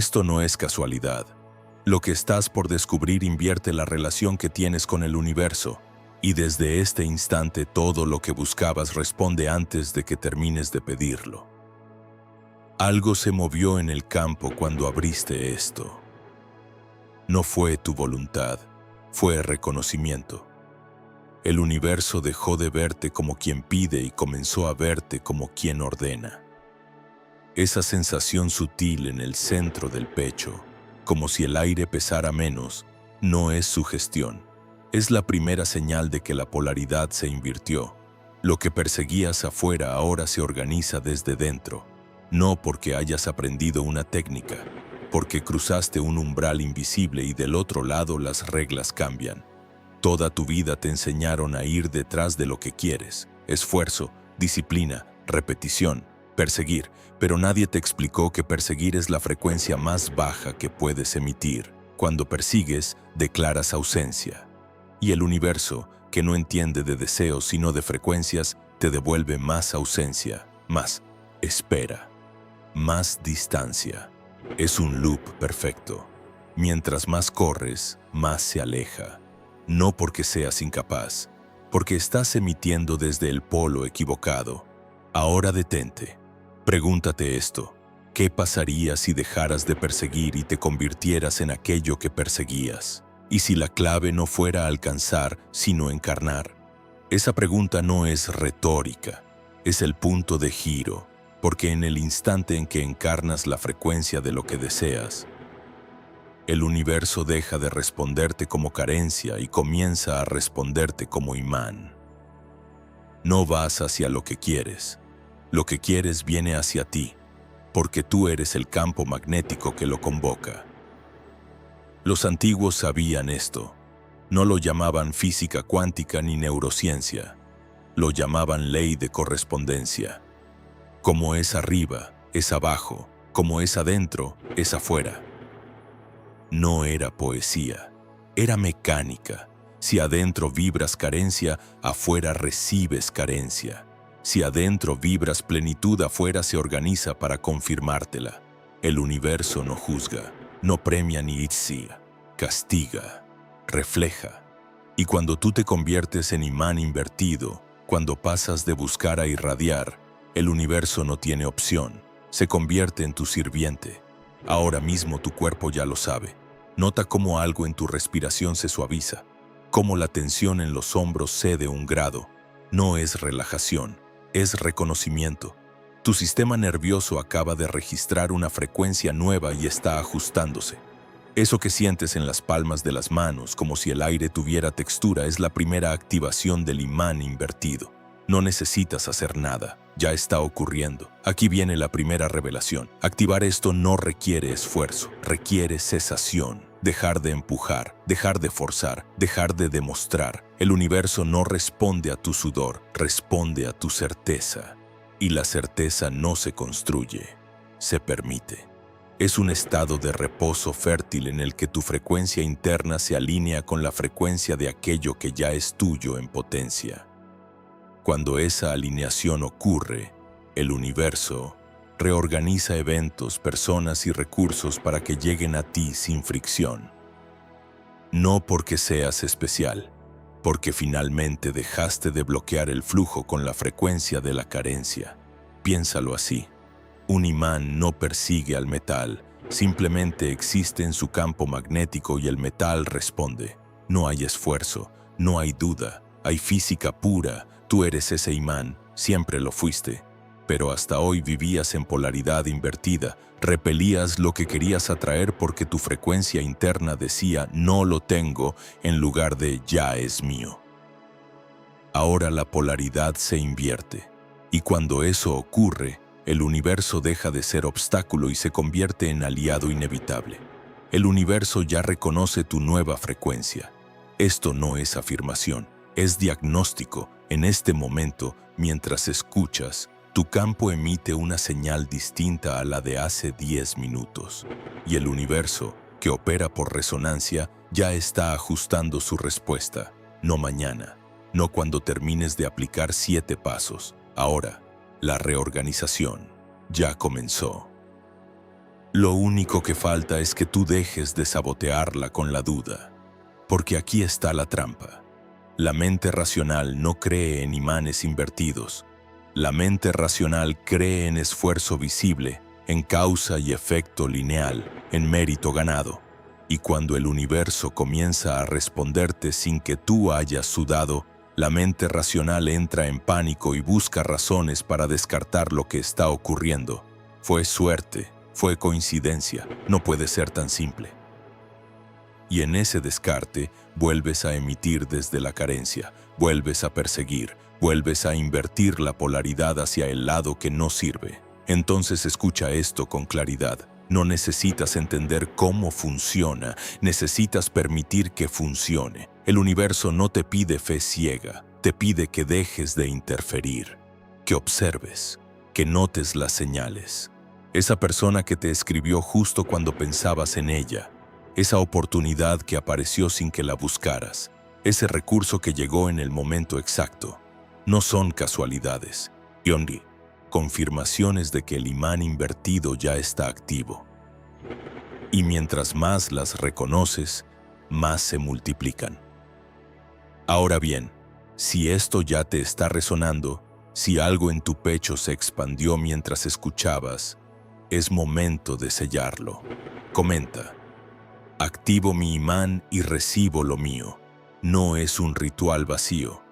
Esto no es casualidad. Lo que estás por descubrir invierte la relación que tienes con el universo, y desde este instante todo lo que buscabas responde antes de que termines de pedirlo. Algo se movió en el campo cuando abriste esto. No fue tu voluntad, fue reconocimiento. El universo dejó de verte como quien pide y comenzó a verte como quien ordena. Esa sensación sutil en el centro del pecho, como si el aire pesara menos, no es sugestión. Es la primera señal de que la polaridad se invirtió. Lo que perseguías afuera ahora se organiza desde dentro. No porque hayas aprendido una técnica, porque cruzaste un umbral invisible y del otro lado las reglas cambian. Toda tu vida te enseñaron a ir detrás de lo que quieres. Esfuerzo, disciplina, repetición, perseguir, pero nadie te explicó que perseguir es la frecuencia más baja que puedes emitir. Cuando persigues, declaras ausencia. Y el universo, que no entiende de deseos sino de frecuencias, te devuelve más ausencia, más espera, más distancia. Es un loop perfecto. Mientras más corres, más se aleja. No porque seas incapaz, porque estás emitiendo desde el polo equivocado. Ahora detente. Pregúntate esto. ¿Qué pasaría si dejaras de perseguir y te convirtieras en aquello que perseguías? ¿Y si la clave no fuera alcanzar, sino encarnar? Esa pregunta no es retórica, es el punto de giro, porque en el instante en que encarnas la frecuencia de lo que deseas, el universo deja de responderte como carencia y comienza a responderte como imán. No vas hacia lo que quieres viene hacia ti, porque tú eres el campo magnético que lo convoca. Los antiguos sabían esto. No lo llamaban física cuántica ni neurociencia. Lo llamaban ley de correspondencia. Como es arriba, es abajo. Como es adentro, es afuera. No era poesía, era mecánica. Si adentro vibras carencia, afuera recibes carencia. Si adentro vibras plenitud, afuera se organiza para confirmártela. El universo no juzga, no premia ni itzia, castiga, refleja. Y cuando tú te conviertes en imán invertido, cuando pasas de buscar a irradiar, el universo no tiene opción, se convierte en tu sirviente. Ahora mismo tu cuerpo ya lo sabe. Nota cómo algo en tu respiración se suaviza, cómo la tensión en los hombros cede un grado. No es relajación, es reconocimiento. Tu sistema nervioso acaba de registrar una frecuencia nueva y está ajustándose. Eso que sientes en las palmas de las manos, como si el aire tuviera textura, es la primera activación del imán invertido. No necesitas hacer nada, ya está ocurriendo. Aquí viene la primera revelación. Activar esto no requiere esfuerzo, requiere cesación. Dejar de empujar, dejar de forzar, dejar de demostrar. El universo no responde a tu sudor, responde a tu certeza. Y la certeza no se construye, se permite. Es un estado de reposo fértil en el que tu frecuencia interna se alinea con la frecuencia de aquello que ya es tuyo en potencia. Cuando esa alineación ocurre, el universo reorganiza eventos, personas y recursos para que lleguen a ti sin fricción. No porque seas especial, porque finalmente dejaste de bloquear el flujo con la frecuencia de la carencia. Piénsalo así. Un imán no persigue al metal, simplemente existe en su campo magnético y el metal responde. No hay esfuerzo, no hay duda, hay física pura. Tú eres ese imán, siempre lo fuiste. Pero hasta hoy vivías en polaridad invertida, repelías lo que querías atraer porque tu frecuencia interna decía no lo tengo en lugar de ya es mío. Ahora la polaridad se invierte, y cuando eso ocurre, el universo deja de ser obstáculo y se convierte en aliado inevitable. El universo ya reconoce tu nueva frecuencia. Esto no es afirmación, es diagnóstico. En este momento, mientras escuchas, tu campo emite una señal distinta a la de hace 10 minutos. Y el universo, que opera por resonancia, ya está ajustando su respuesta. No mañana, no cuando termines de aplicar 7 pasos. Ahora, la reorganización ya comenzó. Lo único que falta es que tú dejes de sabotearla con la duda. Porque aquí está la trampa. La mente racional no cree en imanes invertidos. La mente racional cree en esfuerzo visible, en causa y efecto lineal, en mérito ganado. Y cuando el universo comienza a responderte sin que tú hayas sudado, la mente racional entra en pánico y busca razones para descartar lo que está ocurriendo. Fue suerte, fue coincidencia, no puede ser tan simple. Y en ese descarte vuelves a emitir desde la carencia, vuelves a perseguir, vuelves a invertir la polaridad hacia el lado que no sirve. Entonces escucha esto con claridad. No necesitas entender cómo funciona, necesitas permitir que funcione. El universo no te pide fe ciega, te pide que dejes de interferir, que observes, que notes las señales. Esa persona que te escribió justo cuando pensabas en ella, esa oportunidad que apareció sin que la buscaras, ese recurso que llegó en el momento exacto, no son casualidades, Yonri, confirmaciones de que el imán invertido ya está activo. Y mientras más las reconoces, más se multiplican. Ahora bien, si esto ya te está resonando, si algo en tu pecho se expandió mientras escuchabas, es momento de sellarlo. Comenta. Activo mi imán y recibo lo mío. No es un ritual vacío,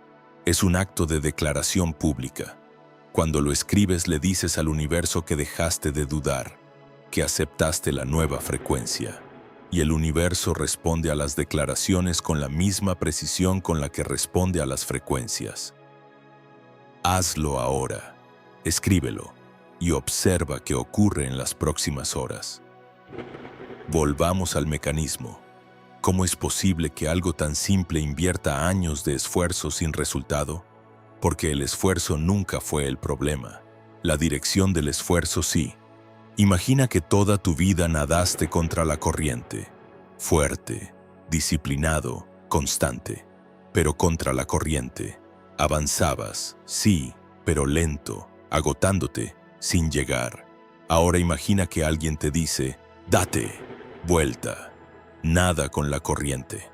es un acto de declaración pública. Cuando lo escribes le dices al universo que dejaste de dudar, que aceptaste la nueva frecuencia. Y el universo responde a las declaraciones con la misma precisión con la que responde a las frecuencias. Hazlo ahora, escríbelo y observa qué ocurre en las próximas horas. Volvamos al mecanismo. ¿Cómo es posible que algo tan simple invierta años de esfuerzo sin resultado? Porque el esfuerzo nunca fue el problema. La dirección del esfuerzo sí. Imagina que toda tu vida nadaste contra la corriente. Fuerte, disciplinado, constante. Pero contra la corriente. Avanzabas, sí, pero lento, agotándote, sin llegar. Ahora imagina que alguien te dice, date. Vuelta. Nada con la corriente.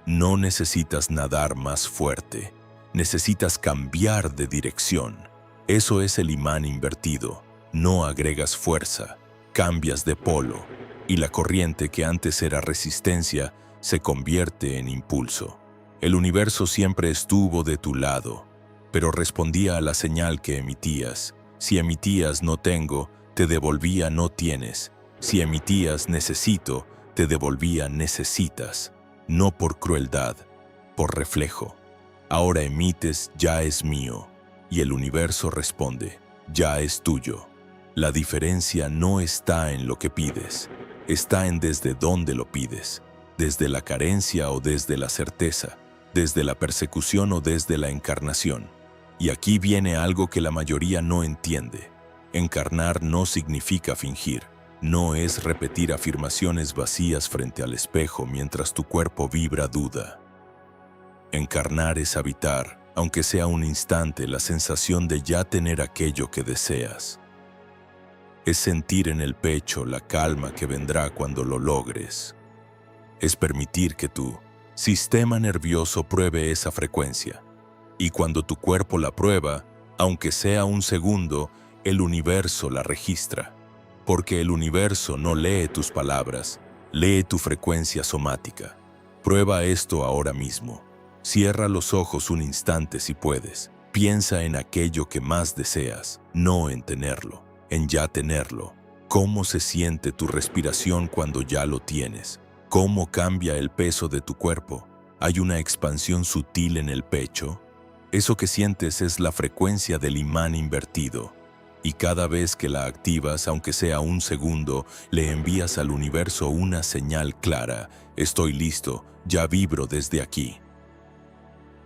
No necesitas nadar más fuerte. Necesitas cambiar de dirección. Eso es el imán invertido. No agregas fuerza. Cambias de polo. Y la corriente que antes era resistencia se convierte en impulso. El universo siempre estuvo de tu lado, pero respondía a la señal que emitías. Si emitías no tengo, te devolvía no tienes. Si emitías necesito, te devolvía necesitas, no por crueldad, por reflejo. Ahora emites ya es mío, y el universo responde, ya es tuyo. La diferencia no está en lo que pides, está en desde dónde lo pides, desde la carencia o desde la certeza, desde la persecución o desde la encarnación. Y aquí viene algo que la mayoría no entiende. Encarnar no significa fingir. No es repetir afirmaciones vacías frente al espejo mientras tu cuerpo vibra duda. Encarnar es habitar, aunque sea un instante, la sensación de ya tener aquello que deseas. Es sentir en el pecho la calma que vendrá cuando lo logres. Es permitir que tu sistema nervioso pruebe esa frecuencia. Y cuando tu cuerpo la prueba, aunque sea un segundo, el universo la registra. Porque el universo no lee tus palabras, lee tu frecuencia somática. Prueba esto ahora mismo. Cierra los ojos un instante si puedes. Piensa en aquello que más deseas, no en tenerlo, en ya tenerlo. ¿Cómo se siente tu respiración cuando ya lo tienes? ¿Cómo cambia el peso de tu cuerpo? ¿Hay una expansión sutil en el pecho? Eso que sientes es la frecuencia del imán invertido. Y cada vez que la activas, aunque sea un segundo, le envías al universo una señal clara. Estoy listo, ya vibro desde aquí.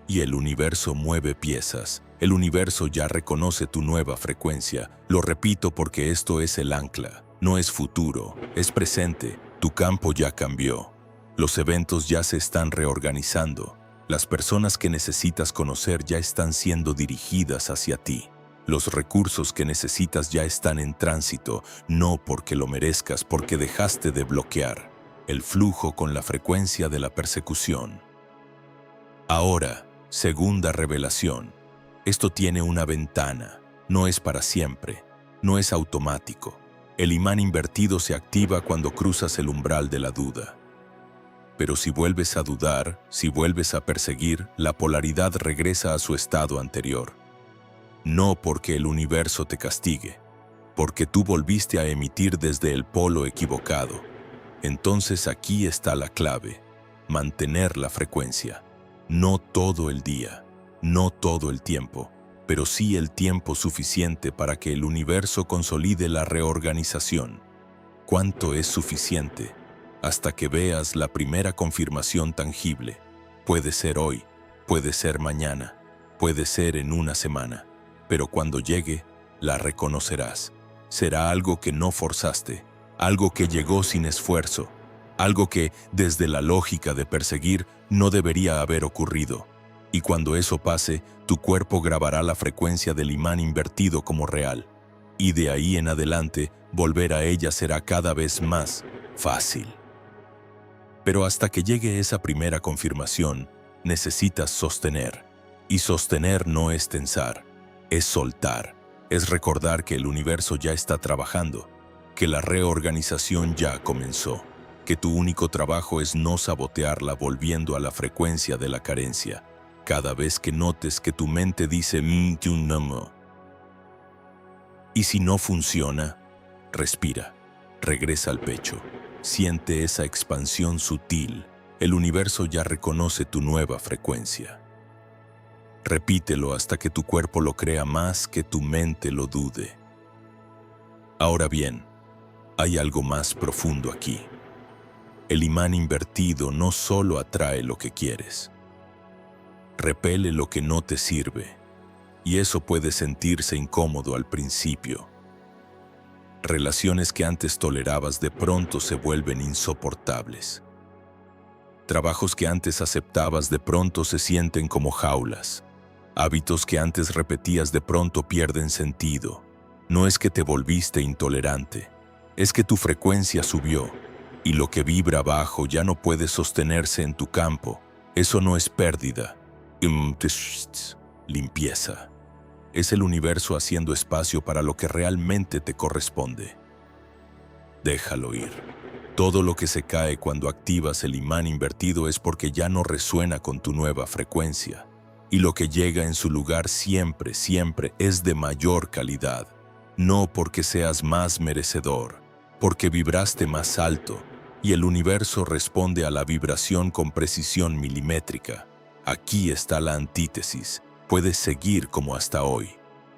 Y el universo mueve piezas. El universo ya reconoce tu nueva frecuencia. Lo repito porque esto es el ancla. No es futuro, es presente. Tu campo ya cambió. Los eventos ya se están reorganizando. Las personas que necesitas conocer ya están siendo dirigidas hacia ti. Los recursos que necesitas ya están en tránsito, no porque lo merezcas, porque dejaste de bloquear el flujo con la frecuencia de la persecución. Ahora, segunda revelación. Esto tiene una ventana, no es para siempre, no es automático. El imán invertido se activa cuando cruzas el umbral de la duda. Pero si vuelves a dudar, si vuelves a perseguir, la polaridad regresa a su estado anterior. No porque el universo te castigue, porque tú volviste a emitir desde el polo equivocado. Entonces aquí está la clave: mantener la frecuencia. No todo el día, no todo el tiempo, pero sí el tiempo suficiente para que el universo consolide la reorganización. ¿Cuánto es suficiente? Hasta que veas la primera confirmación tangible. Puede ser hoy, puede ser mañana, puede ser en una semana, pero cuando llegue, la reconocerás. Será algo que no forzaste, algo que llegó sin esfuerzo, algo que, desde la lógica de perseguir, no debería haber ocurrido. Y cuando eso pase, tu cuerpo grabará la frecuencia del imán invertido como real. Y de ahí en adelante, volver a ella será cada vez más fácil. Pero hasta que llegue esa primera confirmación, necesitas sostener. Y sostener no es tensar, es soltar. Es recordar que el universo ya está trabajando, que la reorganización ya comenzó, que tu único trabajo es no sabotearla volviendo a la frecuencia de la carencia. Cada vez que notes que tu mente dice no. Y si no funciona, respira, regresa al pecho, siente esa expansión sutil. El universo ya reconoce tu nueva frecuencia. Repítelo hasta que tu cuerpo lo crea más que tu mente lo dude. Ahora bien, hay algo más profundo aquí. El imán invertido no solo atrae lo que quieres, repele lo que no te sirve, y eso puede sentirse incómodo al principio. Relaciones que antes tolerabas de pronto se vuelven insoportables. Trabajos que antes aceptabas de pronto se sienten como jaulas. Hábitos que antes repetías de pronto pierden sentido. No es que te volviste intolerante, es que tu frecuencia subió, y lo que vibra bajo ya no puede sostenerse en tu campo. Eso no es pérdida. Limpieza. Es el universo haciendo espacio para lo que realmente te corresponde. Déjalo ir. Todo lo que se cae cuando activas el imán invertido es porque ya no resuena con tu nueva frecuencia. Y lo que llega en su lugar siempre, siempre es de mayor calidad. No porque seas más merecedor, porque vibraste más alto, y el universo responde a la vibración con precisión milimétrica. Aquí está la antítesis. Puedes seguir como hasta hoy,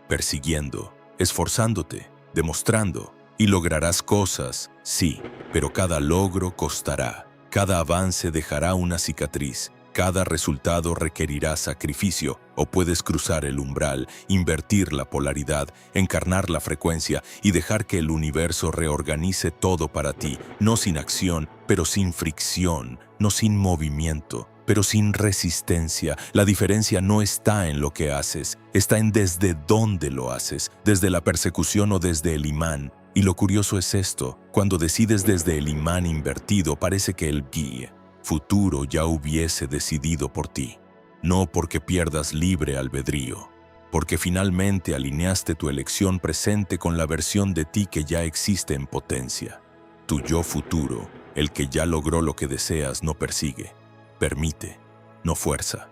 persiguiendo, esforzándote, demostrando, y lograrás cosas, sí, pero cada logro costará, cada avance dejará una cicatriz, cada resultado requerirá sacrificio, o puedes cruzar el umbral, invertir la polaridad, encarnar la frecuencia y dejar que el universo reorganice todo para ti, no sin acción, pero sin fricción, no sin movimiento, pero sin resistencia. La diferencia no está en lo que haces, está en desde dónde lo haces, desde la persecución o desde el imán. Y lo curioso es esto: cuando decides desde el imán invertido, parece que el guía futuro ya hubiese decidido por ti. No porque pierdas libre albedrío, porque finalmente alineaste tu elección presente con la versión de ti que ya existe en potencia. Tu yo futuro, el que ya logró lo que deseas, no persigue, permite, no fuerza,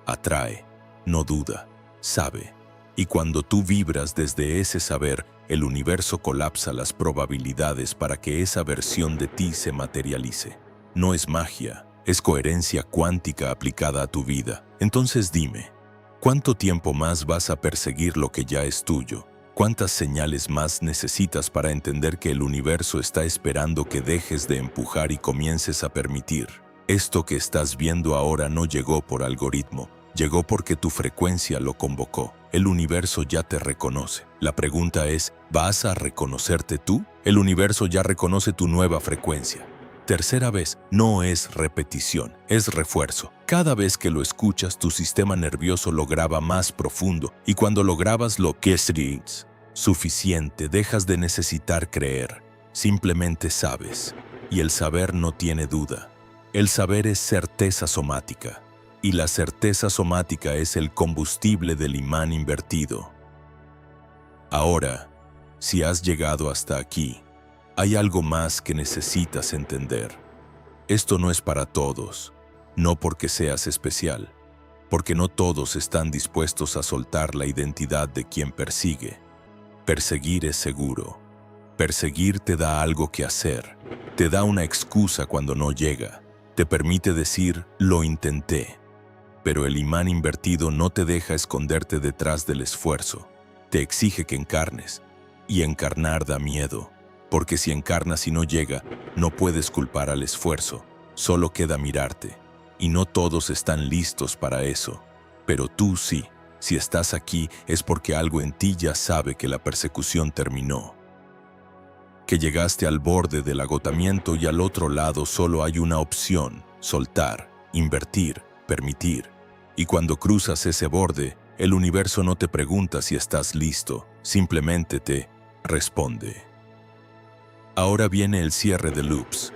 atrae, no duda, sabe. Y cuando tú vibras desde ese saber, el universo colapsa las probabilidades para que esa versión de ti se materialice. No es magia, es coherencia cuántica aplicada a tu vida. Entonces dime, ¿cuánto tiempo más vas a perseguir lo que ya es tuyo? ¿Cuántas señales más necesitas para entender que el universo está esperando que dejes de empujar y comiences a permitir? Esto que estás viendo ahora no llegó por algoritmo, llegó porque tu frecuencia lo convocó. El universo ya te reconoce. La pregunta es, ¿vas a reconocerte tú? El universo ya reconoce tu nueva frecuencia. Tercera vez, no es repetición, es refuerzo. Cada vez que lo escuchas, tu sistema nervioso lo graba más profundo y cuando lo grabas lo que es suficiente, dejas de necesitar creer. Simplemente sabes. Y el saber no tiene duda. El saber es certeza somática. Y la certeza somática es el combustible del imán invertido. Ahora, si has llegado hasta aquí, hay algo más que necesitas entender. Esto no es para todos, no porque seas especial, porque no todos están dispuestos a soltar la identidad de quien persigue. Perseguir es seguro. Perseguir te da algo que hacer, te da una excusa cuando no llega, te permite decir, lo intenté. Pero el imán invertido no te deja esconderte detrás del esfuerzo, te exige que encarnes, y encarnar da miedo. Porque si encarnas y no llega, no puedes culpar al esfuerzo, solo queda mirarte. Y no todos están listos para eso. Pero tú sí, si estás aquí es porque algo en ti ya sabe que la persecución terminó. Que llegaste al borde del agotamiento y al otro lado solo hay una opción, soltar, invertir, permitir. Y cuando cruzas ese borde, el universo no te pregunta si estás listo, simplemente te responde. Ahora viene el cierre de loops.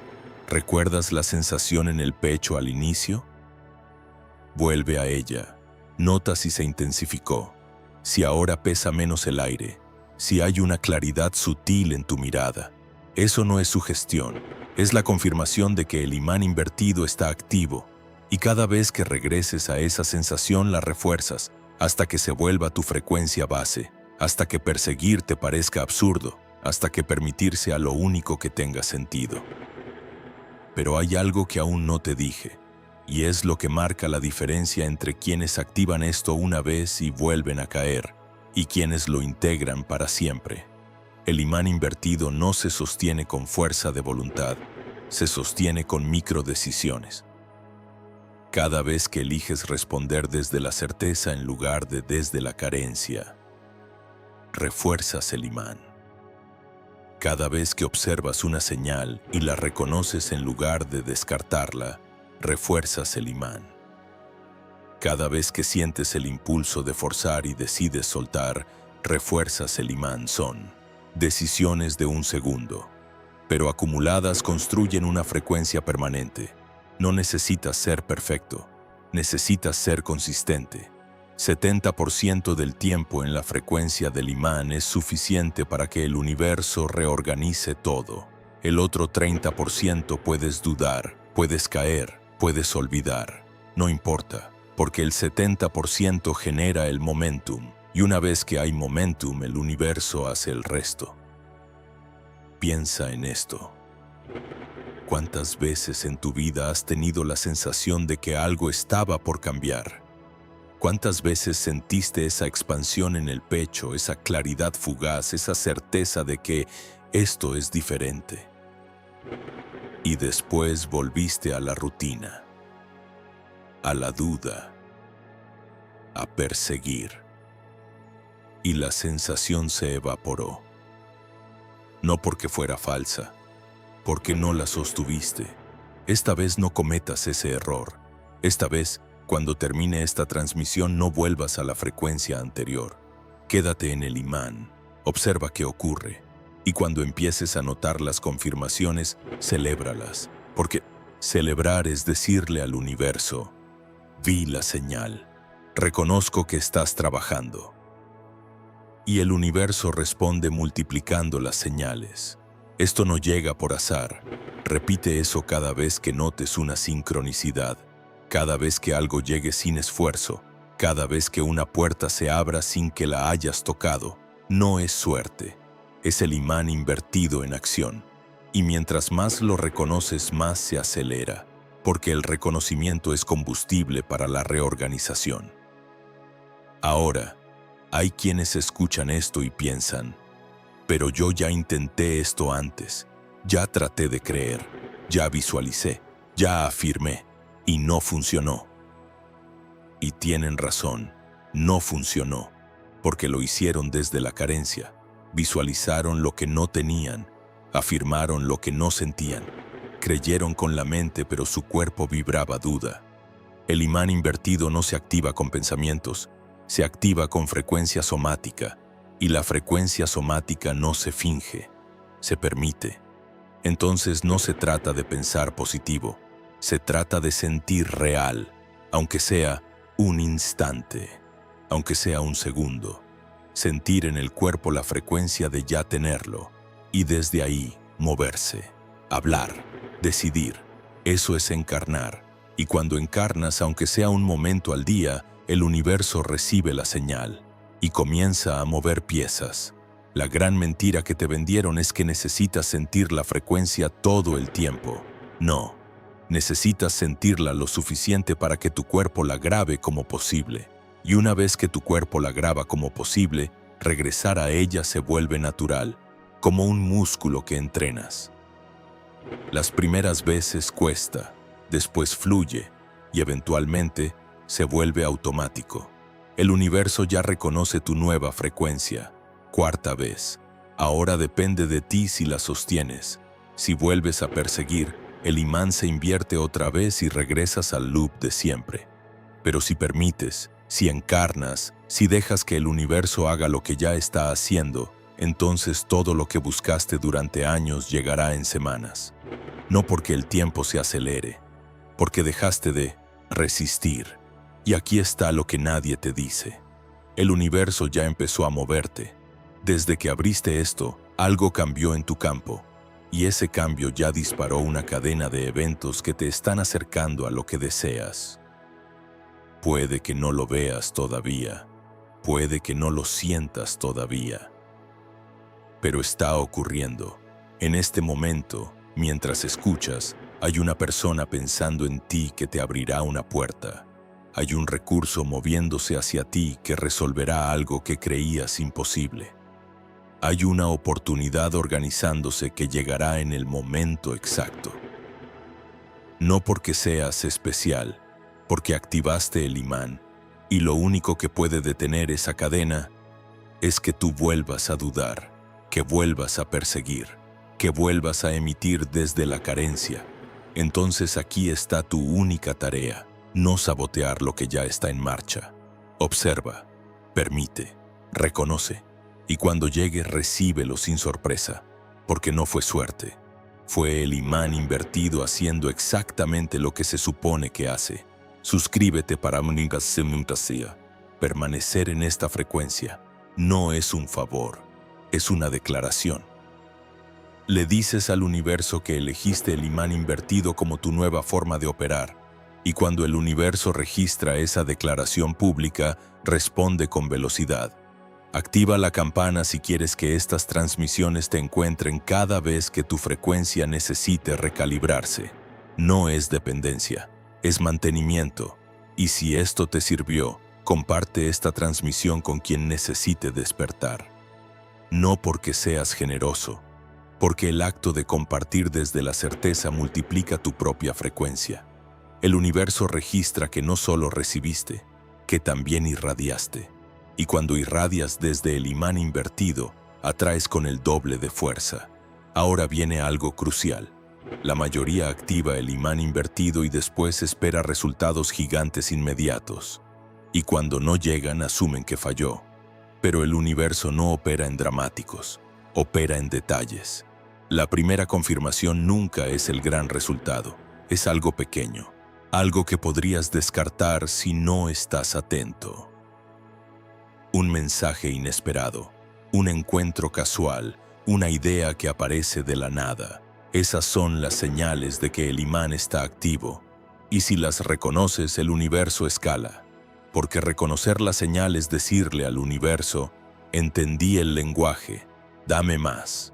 ¿Recuerdas la sensación en el pecho al inicio? Vuelve a ella. Nota si se intensificó, si ahora pesa menos el aire, si hay una claridad sutil en tu mirada. Eso no es sugestión, es la confirmación de que el imán invertido está activo. Y cada vez que regreses a esa sensación la refuerzas, hasta que se vuelva tu frecuencia base, hasta que perseguir te parezca absurdo, hasta que permitir sea lo único que tenga sentido. Pero hay algo que aún no te dije, y es lo que marca la diferencia entre quienes activan esto una vez y vuelven a caer, y quienes lo integran para siempre. El imán invertido no se sostiene con fuerza de voluntad, se sostiene con microdecisiones. Cada vez que eliges responder desde la certeza en lugar de desde la carencia, refuerzas el imán. Cada vez que observas una señal y la reconoces en lugar de descartarla, refuerzas el imán. Cada vez que sientes el impulso de forzar y decides soltar, refuerzas el imán. Son decisiones de un segundo, pero acumuladas construyen una frecuencia permanente. No necesitas ser perfecto, necesitas ser consistente. 70% del tiempo en la frecuencia del imán es suficiente para que el universo reorganice todo. El otro 30% puedes dudar, puedes caer, puedes olvidar. No importa, porque el 70% genera el momentum, y una vez que hay momentum, el universo hace el resto. Piensa en esto. ¿Cuántas veces en tu vida has tenido la sensación de que algo estaba por cambiar? ¿Cuántas veces sentiste esa expansión en el pecho, esa claridad fugaz, esa certeza de que esto es diferente? Y después volviste a la rutina, a la duda, a perseguir. Y la sensación se evaporó. No porque fuera falsa, porque no la sostuviste. Esta vez no cometas ese error. Esta vez, cuando termine esta transmisión, no vuelvas a la frecuencia anterior. Quédate en el imán, observa qué ocurre. Y cuando empieces a notar las confirmaciones, celébralas. Porque celebrar es decirle al universo, vi la señal, reconozco que estás trabajando. Y el universo responde multiplicando las señales. Esto no llega por azar. Repite eso cada vez que notes una sincronicidad. Cada vez que algo llegue sin esfuerzo, cada vez que una puerta se abra sin que la hayas tocado, no es suerte, es el imán invertido en acción. Y mientras más lo reconoces, más se acelera, porque el reconocimiento es combustible para la reorganización. Ahora, hay quienes escuchan esto y piensan, pero yo ya intenté esto antes, ya traté de creer, ya visualicé, ya afirmé. Y no funcionó. Y tienen razón, no funcionó, porque lo hicieron desde la carencia, visualizaron lo que no tenían, afirmaron lo que no sentían, creyeron con la mente, pero su cuerpo vibraba duda. El imán invertido no se activa con pensamientos, se activa con frecuencia somática, y la frecuencia somática no se finge, se permite. Entonces no se trata de pensar positivo, se trata de sentir real, aunque sea un instante, aunque sea un segundo. Sentir en el cuerpo la frecuencia de ya tenerlo, y desde ahí moverse, hablar, decidir. Eso es encarnar, y cuando encarnas, aunque sea un momento al día, el universo recibe la señal y comienza a mover piezas. La gran mentira que te vendieron es que necesitas sentir la frecuencia todo el tiempo. No, necesitas sentirla lo suficiente para que tu cuerpo la grabe como posible. Y una vez que tu cuerpo la graba como posible, regresar a ella se vuelve natural, como un músculo que entrenas. Las primeras veces cuesta, después fluye y eventualmente se vuelve automático. El universo ya reconoce tu nueva frecuencia. Cuarta vez. Ahora depende de ti si la sostienes. Si vuelves a perseguir, el imán se invierte otra vez y regresas al loop de siempre. Pero si permites, si encarnas, si dejas que el universo haga lo que ya está haciendo, entonces todo lo que buscaste durante años llegará en semanas. No porque el tiempo se acelere, porque dejaste de resistir. Y aquí está lo que nadie te dice. El universo ya empezó a moverte. Desde que abriste esto, algo cambió en tu campo, y ese cambio ya disparó una cadena de eventos que te están acercando a lo que deseas. Puede que no lo veas todavía, puede que no lo sientas todavía, pero está ocurriendo. En este momento, mientras escuchas, hay una persona pensando en ti que te abrirá una puerta. Hay un recurso moviéndose hacia ti que resolverá algo que creías imposible. Hay una oportunidad organizándose que llegará en el momento exacto. No porque seas especial, porque activaste el imán, y lo único que puede detener esa cadena es que tú vuelvas a dudar, que vuelvas a perseguir, que vuelvas a emitir desde la carencia. Entonces aquí está tu única tarea, no sabotear lo que ya está en marcha. Observa, permite, reconoce. Y cuando llegue, recíbelo sin sorpresa, porque no fue suerte. Fue el imán invertido haciendo exactamente lo que se supone que hace. Suscríbete para permanecer en esta frecuencia. No es un favor, es una declaración. Le dices al universo que elegiste el imán invertido como tu nueva forma de operar. Y cuando el universo registra esa declaración pública, responde con velocidad. Activa la campana si quieres que estas transmisiones te encuentren cada vez que tu frecuencia necesite recalibrarse. No es dependencia, es mantenimiento. Y si esto te sirvió, comparte esta transmisión con quien necesite despertar. No porque seas generoso, porque el acto de compartir desde la certeza multiplica tu propia frecuencia. El universo registra que no solo recibiste, que también irradiaste. Y cuando irradias desde el imán invertido, atraes con el doble de fuerza. Ahora viene algo crucial. La mayoría activa el imán invertido y después espera resultados gigantes inmediatos. Y cuando no llegan, asumen que falló. Pero el universo no opera en dramáticos, opera en detalles. La primera confirmación nunca es el gran resultado, es algo pequeño, algo que podrías descartar si no estás atento. Un mensaje inesperado, un encuentro casual, una idea que aparece de la nada. Esas son las señales de que el imán está activo. Y si las reconoces, el universo escala. Porque reconocer la señal es decirle al universo, entendí el lenguaje, dame más.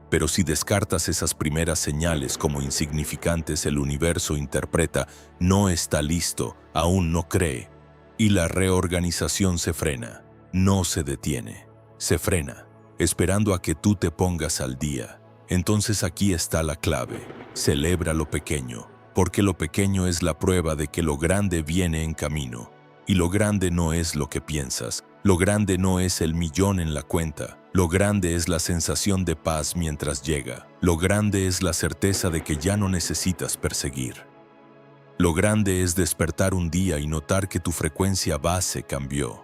Pero si descartas esas primeras señales como insignificantes, el universo interpreta, no está listo, aún no cree. Y la reorganización se frena, no se detiene, se frena, esperando a que tú te pongas al día. Entonces aquí está la clave, celebra lo pequeño, porque lo pequeño es la prueba de que lo grande viene en camino. Y lo grande no es lo que piensas, Lo grande no es el millón en la cuenta. Lo grande es la sensación de paz mientras llega. Lo grande es la certeza de que ya no necesitas perseguir. Lo grande es despertar un día y notar que tu frecuencia base cambió.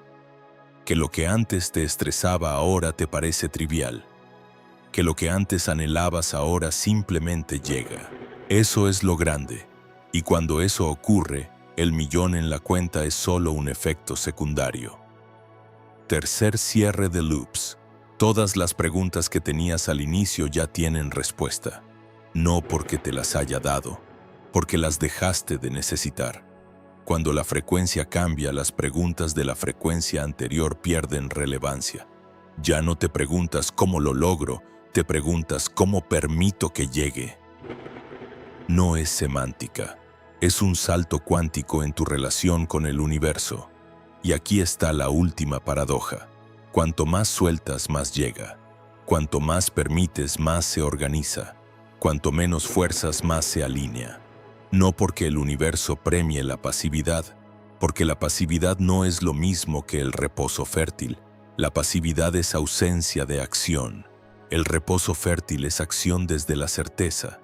Que lo que antes te estresaba ahora te parece trivial. Que lo que antes anhelabas ahora simplemente llega. Eso es lo grande. Y cuando eso ocurre, el millón en la cuenta es solo un efecto secundario. Tercer cierre de loops. Todas las preguntas que tenías al inicio ya tienen respuesta. No porque te las haya dado, porque las dejaste de necesitar. Cuando la frecuencia cambia, las preguntas de la frecuencia anterior pierden relevancia. Ya no te preguntas cómo lo logro, te preguntas cómo permito que llegue. No es semántica, es un salto cuántico en tu relación con el universo. Y aquí está la última paradoja. Cuanto más sueltas, más llega. Cuanto más permites, más se organiza. Cuanto menos fuerzas, más se alinea. No porque el universo premie la pasividad, porque la pasividad no es lo mismo que el reposo fértil. La pasividad es ausencia de acción. El reposo fértil es acción desde la certeza.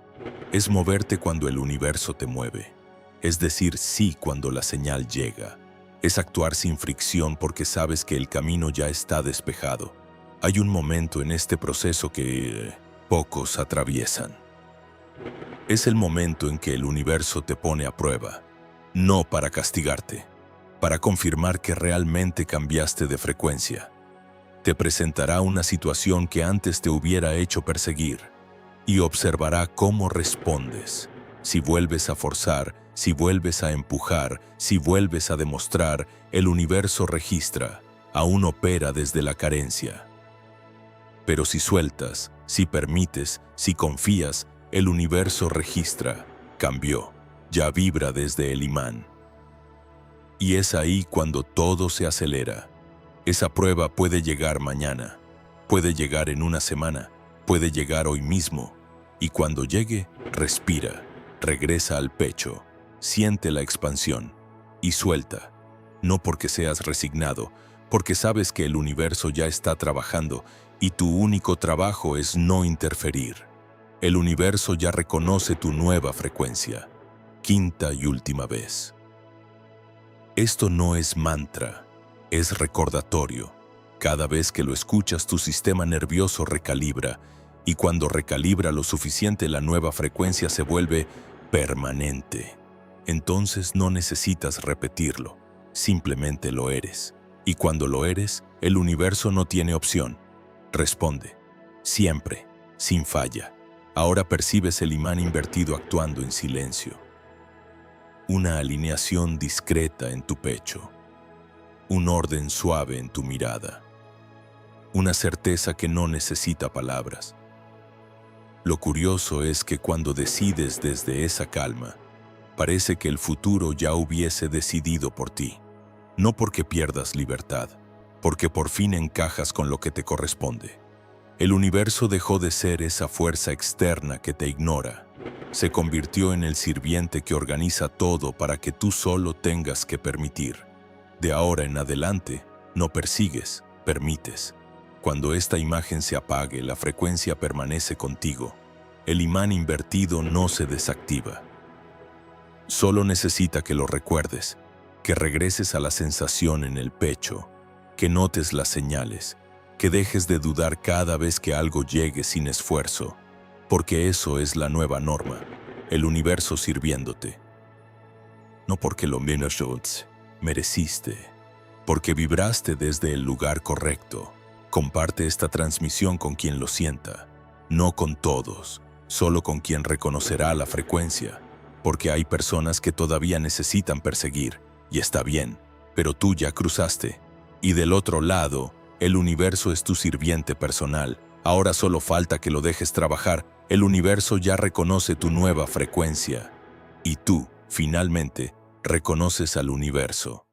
Es moverte cuando el universo te mueve. Es decir sí cuando la señal llega. Es actuar sin fricción porque sabes que el camino ya está despejado. Hay un momento en este proceso que pocos atraviesan. Es el momento en que el universo te pone a prueba, no para castigarte, para confirmar que realmente cambiaste de frecuencia. Te presentará una situación que antes te hubiera hecho perseguir y observará cómo respondes. Si vuelves a forzar, si vuelves a empujar, si vuelves a demostrar, el universo registra, aún opera desde la carencia. Pero si sueltas, si permites, si confías, el universo registra, cambió, ya vibra desde el imán. Y es ahí cuando todo se acelera. Esa prueba puede llegar mañana, puede llegar en una semana, puede llegar hoy mismo. Y cuando llegue, respira, regresa al pecho, siente la expansión y suelta. No porque seas resignado, porque sabes que el universo ya está trabajando y tu único trabajo es no interferir. El universo ya reconoce tu nueva frecuencia. Quinta y última vez. Esto no es mantra, es recordatorio. Cada vez que lo escuchas, tu sistema nervioso recalibra, y cuando recalibra lo suficiente, la nueva frecuencia se vuelve permanente. Entonces no necesitas repetirlo, simplemente lo eres. Y cuando lo eres, el universo no tiene opción. Responde, siempre, sin falla. Ahora percibes el imán invertido actuando en silencio. Una alineación discreta en tu pecho. Un orden suave en tu mirada. Una certeza que no necesita palabras. Lo curioso es que cuando decides desde esa calma, parece que el futuro ya hubiese decidido por ti. No porque pierdas libertad, porque por fin encajas con lo que te corresponde. El universo dejó de ser esa fuerza externa que te ignora. Se convirtió en el sirviente que organiza todo para que tú solo tengas que permitir. De ahora en adelante, no persigues, permites. Cuando esta imagen se apague, la frecuencia permanece contigo. El imán invertido no se desactiva. Solo necesita que lo recuerdes, que regreses a la sensación en el pecho, que notes las señales, que dejes de dudar cada vez que algo llegue sin esfuerzo, porque eso es la nueva norma, el universo sirviéndote. No porque lo mereciste, porque vibraste desde el lugar correcto. Comparte esta transmisión con quien lo sienta, no con todos, solo con quien reconocerá la frecuencia, porque hay personas que todavía necesitan perseguir, y está bien, pero tú ya cruzaste. Y del otro lado, el universo es tu sirviente personal. Ahora solo falta que lo dejes trabajar. El universo ya reconoce tu nueva frecuencia. Y tú, finalmente, reconoces al universo.